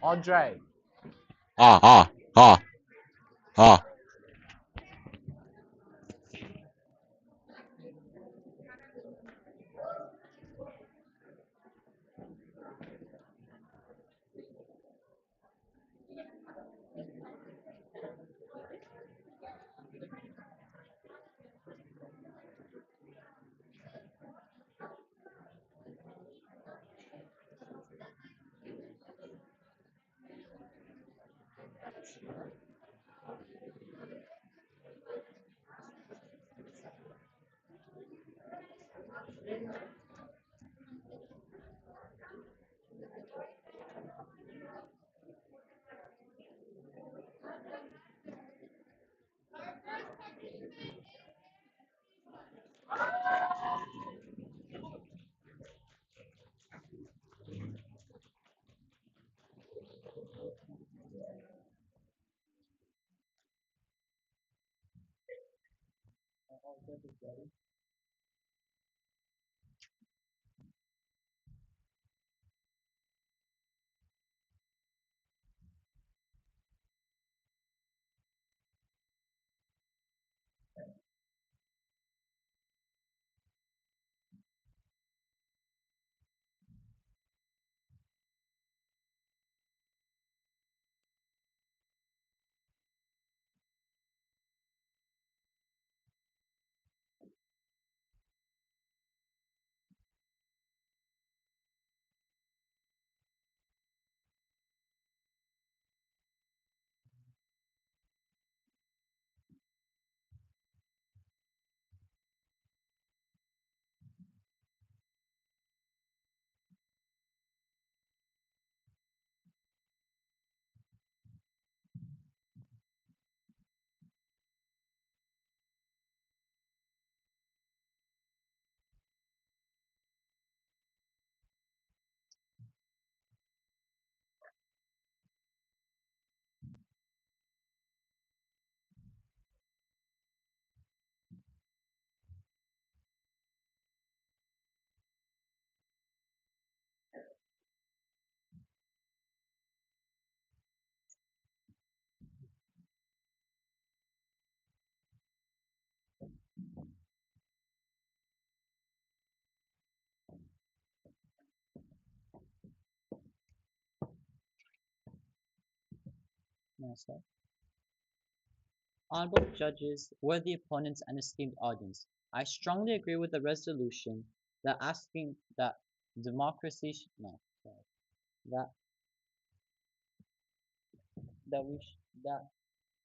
Andre. Ah, ah, ah, ah. Yes, sir. Honorable judges, worthy opponents, and esteemed audience, I strongly agree with the resolution that asking that democracy, no, sorry, that that we that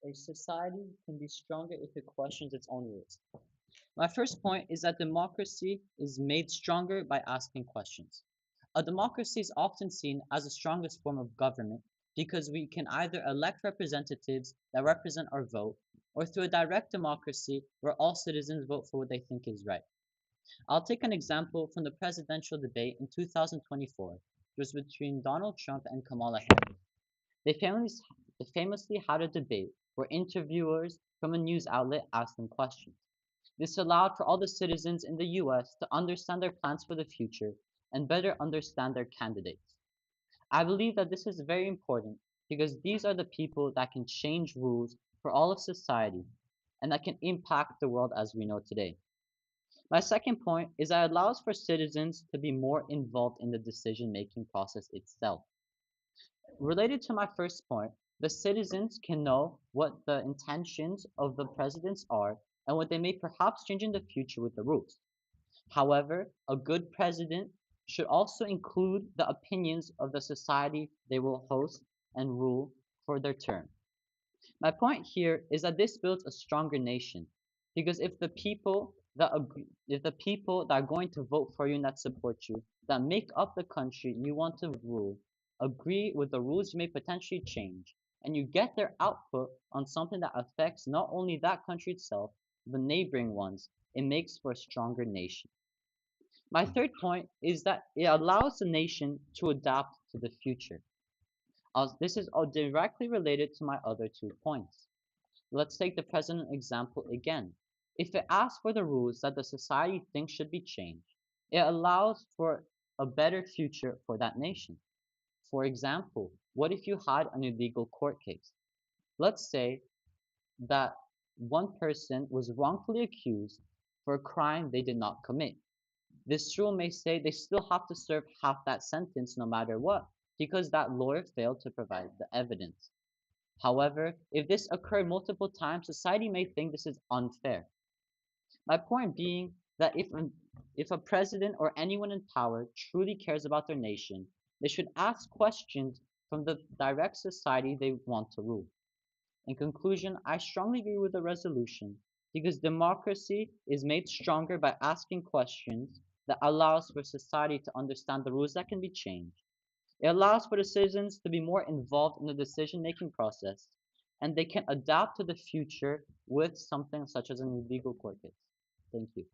a society can be stronger if it questions its own rules. My first point is that democracy is made stronger by asking questions. A democracy is often seen as the strongest form of government because we can either elect representatives that represent our vote or through a direct democracy where all citizens vote for what they think is right. I'll take an example from the presidential debate in 2024, which was between Donald Trump and Kamala Harris. They famously, they famously had a debate where interviewers from a news outlet asked them questions. This allowed for all the citizens in the US to understand their plans for the future and better understand their candidates. I believe that this is very important because these are the people that can change rules for all of society and that can impact the world as we know today. My second point is that it allows for citizens to be more involved in the decision making process itself. Related to my first point, the citizens can know what the intentions of the presidents are and what they may perhaps change in the future with the rules. However, a good president should also include the opinions of the society they will host and rule for their term. My point here is that this builds a stronger nation because if the people that are going to vote for you and that support you, that make up the country you want to rule, agree with the rules you may potentially change, and you get their output on something that affects not only that country itself, but neighboring ones, it makes for a stronger nation. My third point is that it allows the nation to adapt to the future. This is all directly related to my other 2 points. Let's take the present example again. If it asks for the rules that the society thinks should be changed, it allows for a better future for that nation. For example, What if you had an illegal court case? Let's say that one person was wrongfully accused for a crime they did not commit. This rule may say they still have to serve half that sentence no matter what, because that lawyer failed to provide the evidence. However, if this occurred multiple times, society may think this is unfair. My point being that if a president or anyone in power truly cares about their nation, they should ask questions from the direct society they want to rule. In conclusion, I strongly agree with the resolution because democracy is made stronger by asking questions that allows for society to understand the rules that can be changed. It allows for the citizens to be more involved in the decision-making process, and they can adapt to the future with something such as an illegal court case. Thank you.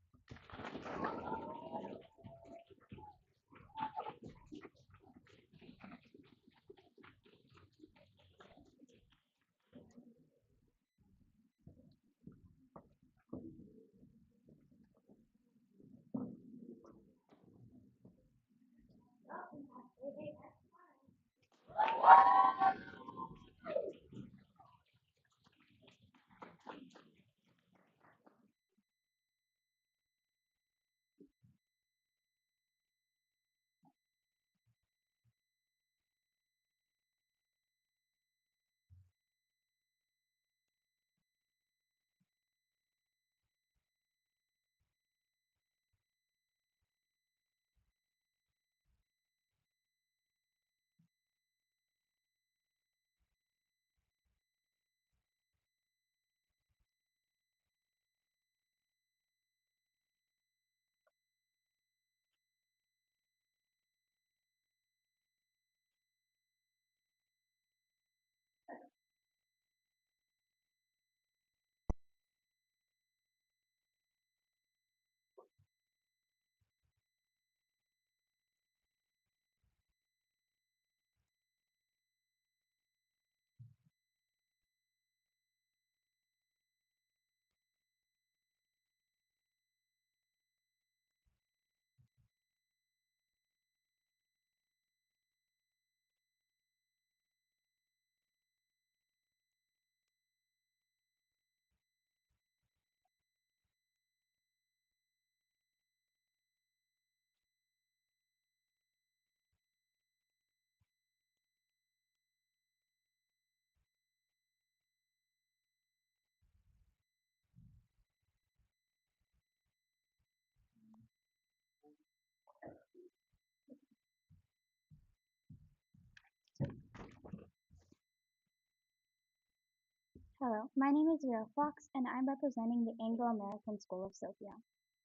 Hello, my name is Vera Fox, and I'm representing the Anglo-American School of Sophia.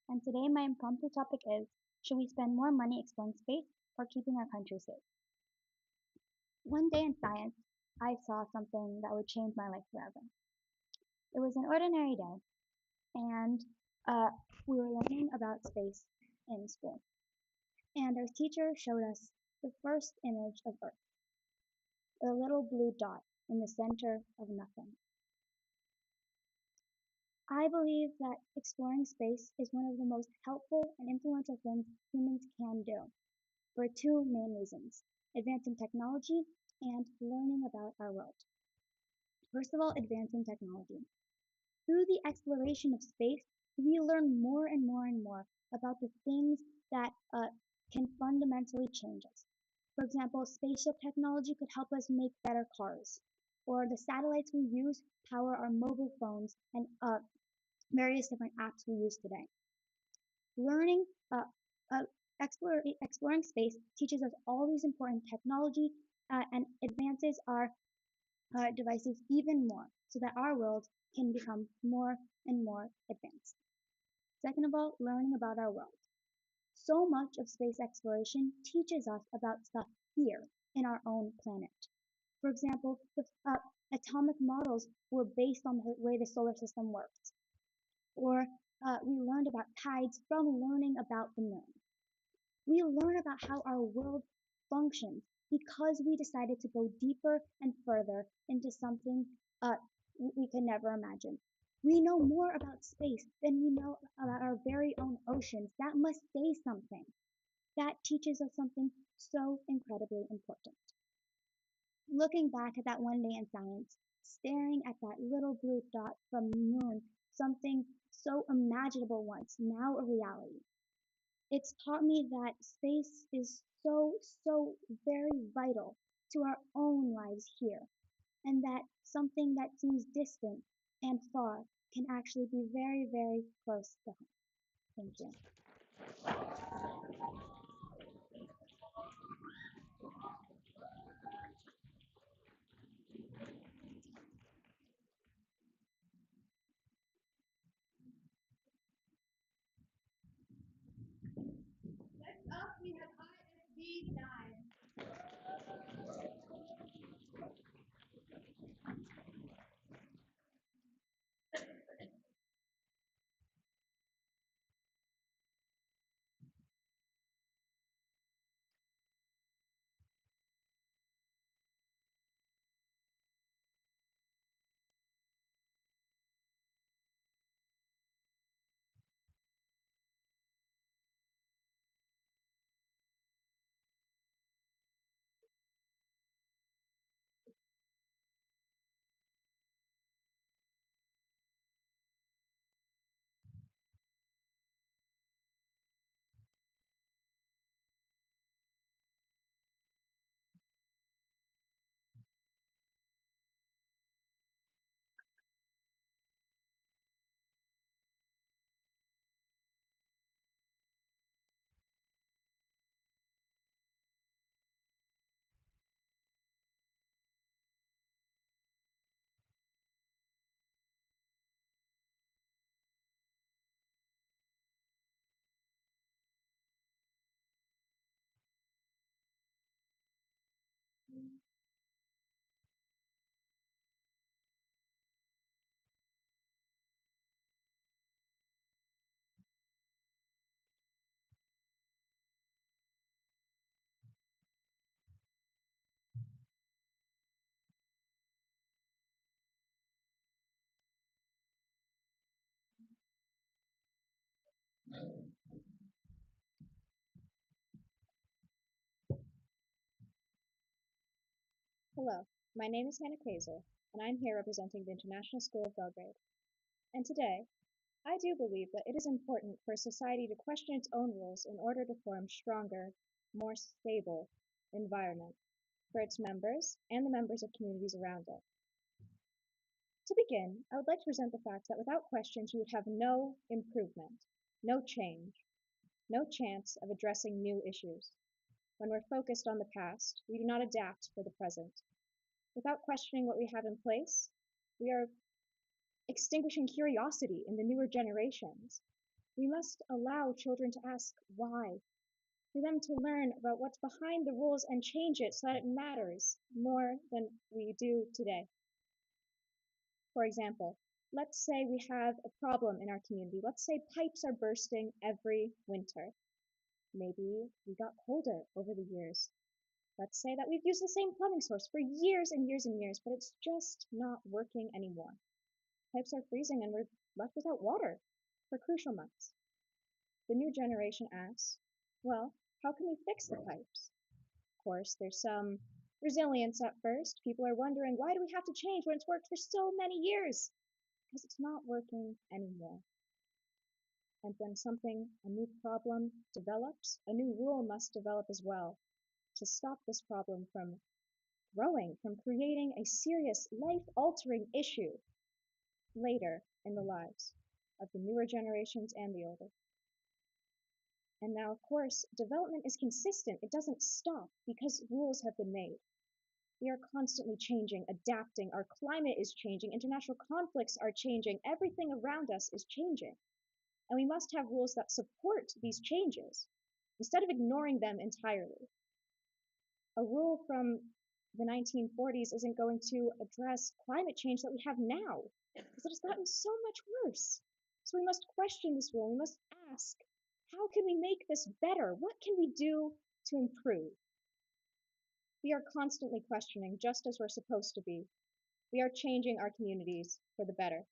And today my impromptu topic is, should we spend more money exploring space or keeping our country safe? One day in science, I saw something that would change my life forever. It was an ordinary day, and uh, we were learning about space in school. And our teacher showed us the first image of Earth, a little blue dot in the center of nothing. I believe that exploring space is one of the most helpful and influential things humans can do for two main reasons: advancing technology and learning about our world. First of all, advancing technology. Through the exploration of space, we learn more and more and more about the things that can fundamentally change us. For example, spaceship technology could help us make better cars, or the satellites we use power our mobile phones and various different apps we use today. Learning, uh, exploring space teaches us all these important technology and advances our devices even more so that our world can become more and more advanced. Second of all, learning about our world. So much of space exploration teaches us about stuff here in our own planet. For example, the atomic models were based on the way the solar system works. Or we learned about tides from learning about the moon. We learn about how our world functions because we decided to go deeper and further into something we could never imagine. We know more about space than we know about our very own oceans. That must say something. That teaches us something so incredibly important. Looking back at that one day in science, staring at that little blue dot from the moon, something so imaginable once, now a reality. It's taught me that space is so very vital to our own lives here, and that something that seems distant and far can actually be very close to home. Thank you. Hello, my name is Hannah Kaiser, and I'm here representing the International School of Belgrade. And today, I do believe that it is important for a society to question its own rules in order to form stronger, more stable environment for its members and the members of communities around it. To begin, I would like to present the fact that without questions, we would have no improvement, no change, no chance of addressing new issues. When we're focused on the past, we do not adapt for the present. Without questioning what we have in place, we are extinguishing curiosity in the newer generations. We must allow children to ask why, for them to learn about what's behind the rules and change it so that it matters more than we do today. For example, let's say we have a problem in our community. Let's say pipes are bursting every winter. Maybe we got colder over the years. Let's say that we've used the same plumbing source for years and years and years, but it's just not working anymore. Pipes are freezing and we're left without water for crucial months. The new generation asks, well, how can we fix the pipes? Of course, there's some resilience at first. People are wondering, why do we have to change when it's worked for so many years? Because it's not working anymore. And when a new problem develops, a new rule must develop as well to stop this problem from growing, from creating a serious life-altering issue later in the lives of the newer generations and the older. And now, of course, development is consistent. It doesn't stop because rules have been made. We are constantly changing, adapting. Our climate is changing. International conflicts are changing. Everything around us is changing. And we must have rules that support these changes instead of ignoring them entirely. A rule from the 1940s isn't going to address climate change that we have now because it has gotten so much worse. So we must question this rule. We must ask, how can we make this better? What can we do to improve? We are constantly questioning, just as we're supposed to be. We are changing our communities for the better.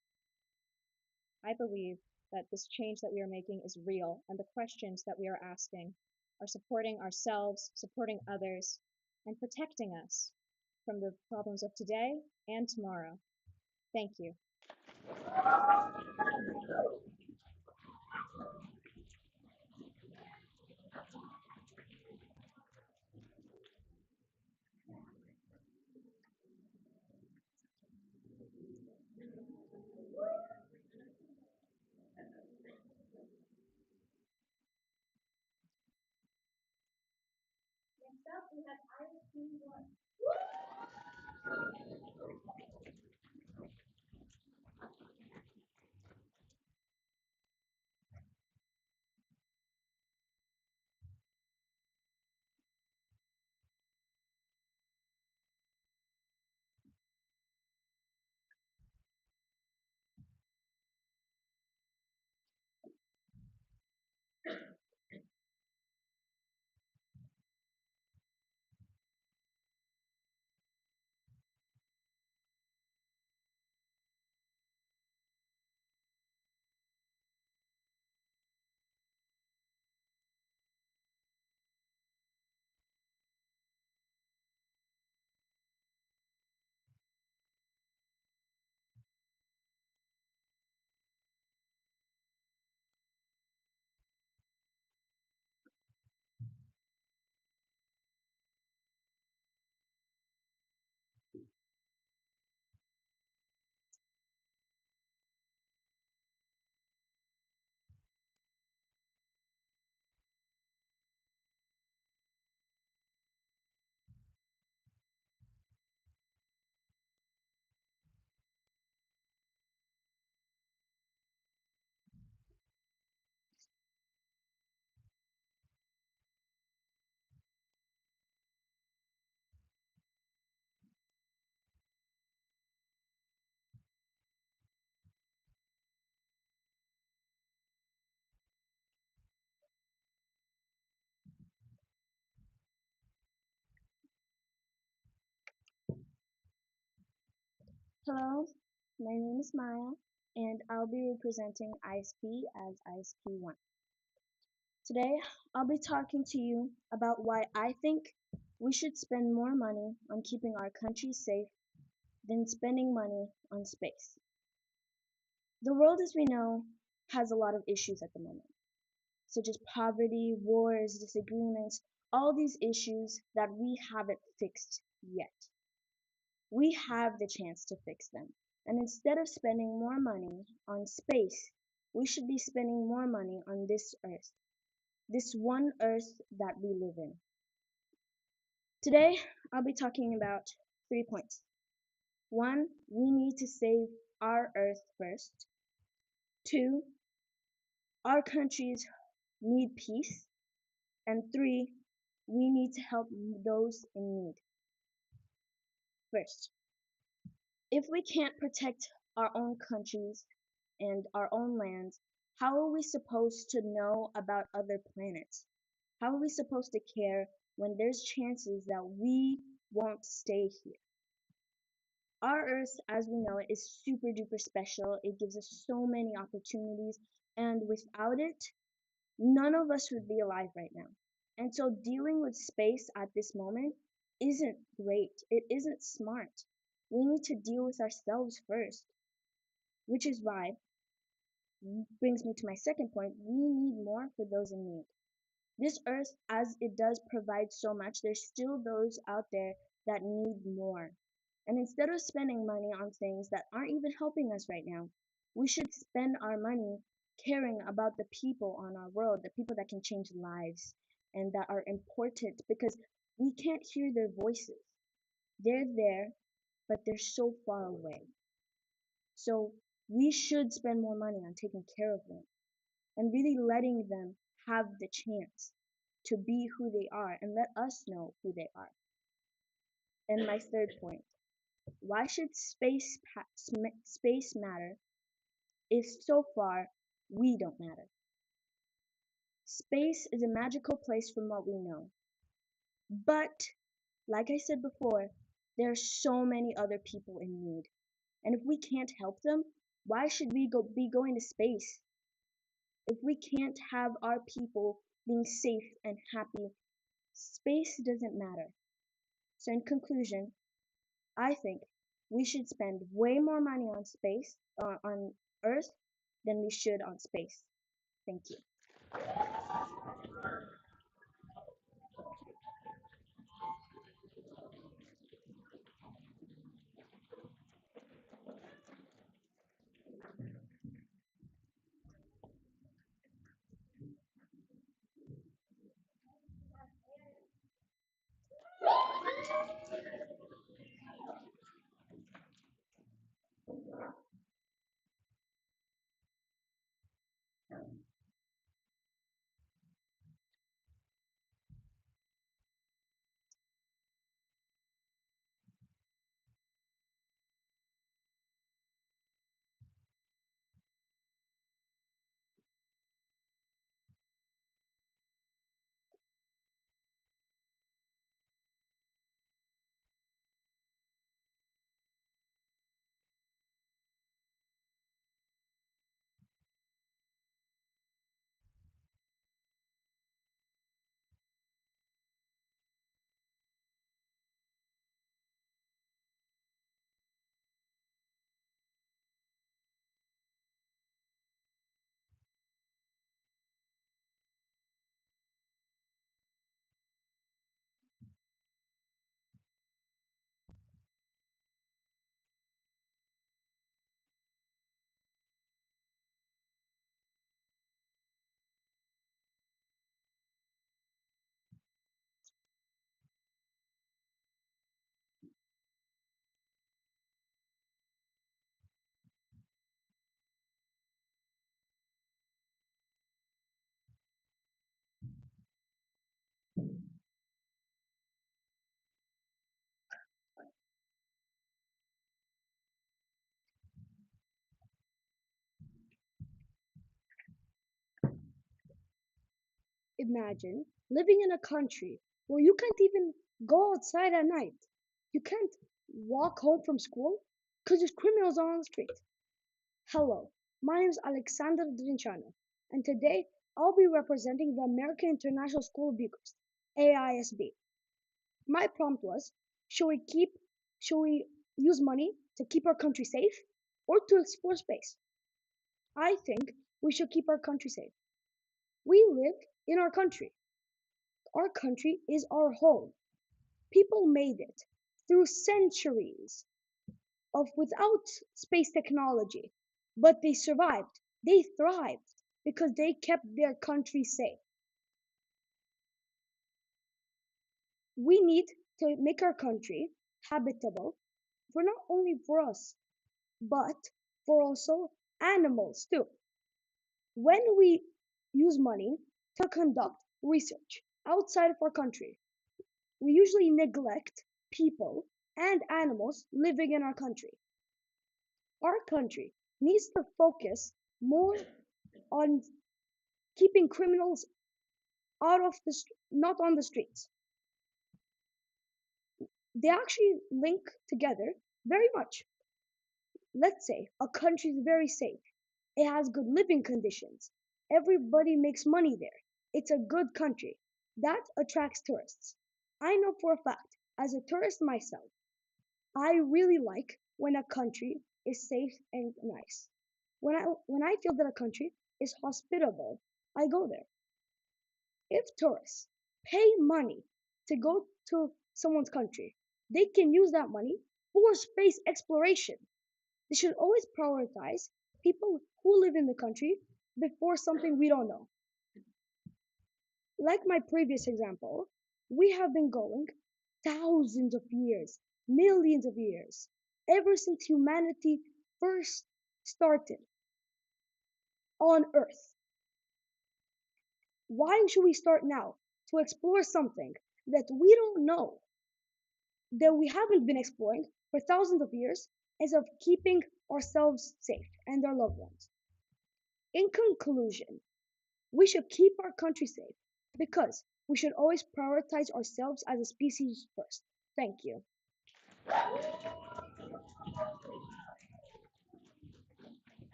I believe that this change that we are making is real, and the questions that we are asking are supporting ourselves, supporting others, and protecting us from the problems of today and tomorrow. Thank you. Hello, my name is Maya, and I'll be representing ISP as ISP1. Today, I'll be talking to you about why I think we should spend more money on keeping our country safe than spending money on space. The world, as we know, has a lot of issues at the moment, such as poverty, wars, disagreements, all these issues that we haven't fixed yet. We have the chance to fix them. And instead of spending more money on space, we should be spending more money on this Earth, this one Earth that we live in. Today, I'll be talking about 3 points. One, we need to save our Earth first. Two, our countries need peace. And three, we need to help those in need. First, if we can't protect our own countries and our own lands, how are we supposed to know about other planets? How are we supposed to care when there's chances that we won't stay here? Our Earth, as we know it, is super duper special. It gives us so many opportunities, and without it, none of us would be alive right now. And so dealing with space at this moment isn't great. It isn't smart. We need to deal with ourselves first, which is why brings me to my second point. We need more for those in need. This earth, as it does provide so much, there's still those out there that need more. And instead of spending money on things that aren't even helping us right now, we should spend our money caring about the people on our world, the people that can change lives and that are important, because we can't hear their voices. They're there, but they're so far away. So we should spend more money on taking care of them and really letting them have the chance to be who they are and let us know who they are. And my third point, why should space matter if so far we don't matter? Space is a magical place from what we know. But, like I said before, there are so many other people in need. And if we can't help them, why should we be going to space? If we can't have our people being safe and happy, space doesn't matter. So in conclusion, I think we should spend way more money on space, on Earth, than we should on space. Thank you. Imagine living in a country where you can't even go outside at night. You can't walk home from school because there's criminals on the street. Hello, my name is Alexander Drinchano, and today I'll be representing the American International School of Bucharest, AISB. My prompt was, should we keep, should we use money to keep our country safe or to explore space? I think we should keep our country safe. We live in our country. Our country is our home. People made it through centuries of without space technology, but they survived. They thrived because they kept their country safe. We need to make our country habitable for not only for us, but for also animals too. When we use money to conduct research outside of our country, we usually neglect people and animals living in our country. Our country needs to focus more on keeping criminals out of not on the streets. They actually link together very much. Let's say a country is very safe. It has good living conditions. Everybody makes money there. It's a good country. That attracts tourists. I know for a fact, as a tourist myself, I really like when a country is safe and nice. When I feel that a country is hospitable, I go there. If tourists pay money to go to someone's country, they can use that money for space exploration. They should always prioritize people who live in the country before something we don't know. Like my previous example, we have been going thousands of years, millions of years, ever since humanity first started on Earth. Why should we start now to explore something that we don't know, that we haven't been exploring for thousands of years, instead of keeping ourselves safe and our loved ones? In conclusion, we should keep our country safe because we should always prioritize ourselves as a species first. Thank you.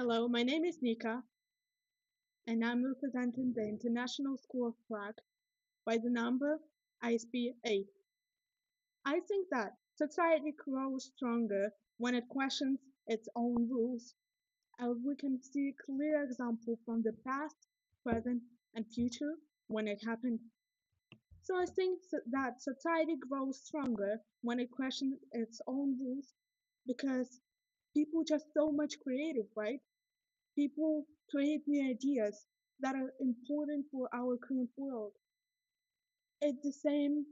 Hello, my name is Nika, and I'm representing the International School of Prague by the number ISB 8. I think that society grows stronger when it questions its own rules, and we can see clear examples from the past, present, and future when it happened. So I think that society grows stronger when it questions its own rules because people just so much creative, right? People create new ideas that are important for our current world. It's the same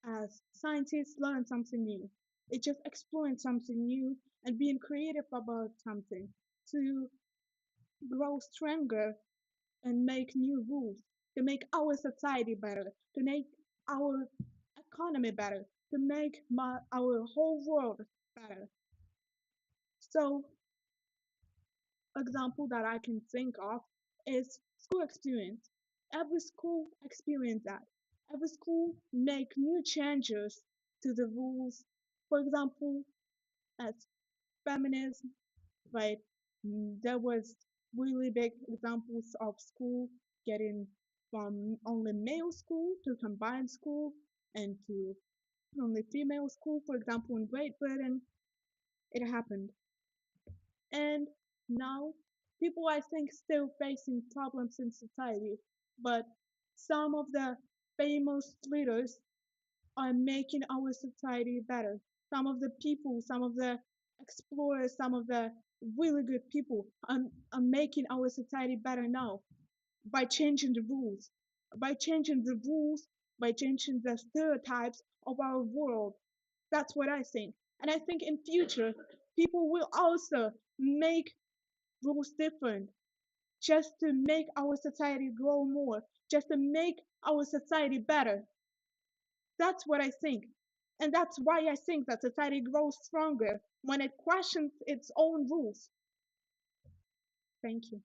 as scientists learn something new. It's just exploring something new and being creative about something to grow stronger and make new rules, to make our society better, to make our economy better, to make our whole world better. So example that I can think of is school experience. Every school experience that. Every school make new changes to the rules. For example, as feminism, right? There was really big examples of school getting from only male school to combined school and to only female school. For example, in Great Britain, it happened. And now people, I think, still facing problems in society, but some of the famous leaders are making our society better. Some of the people, some of the explorers, some of the really good people are making our society better now by changing the rules, by changing the rules, by changing the stereotypes of our world. That's what I think. And I think in future, people will also make rules different just to make our society grow more, just to make our society better. That's what I think. And that's why I think that society grows stronger when it questions its own rules. Thank you.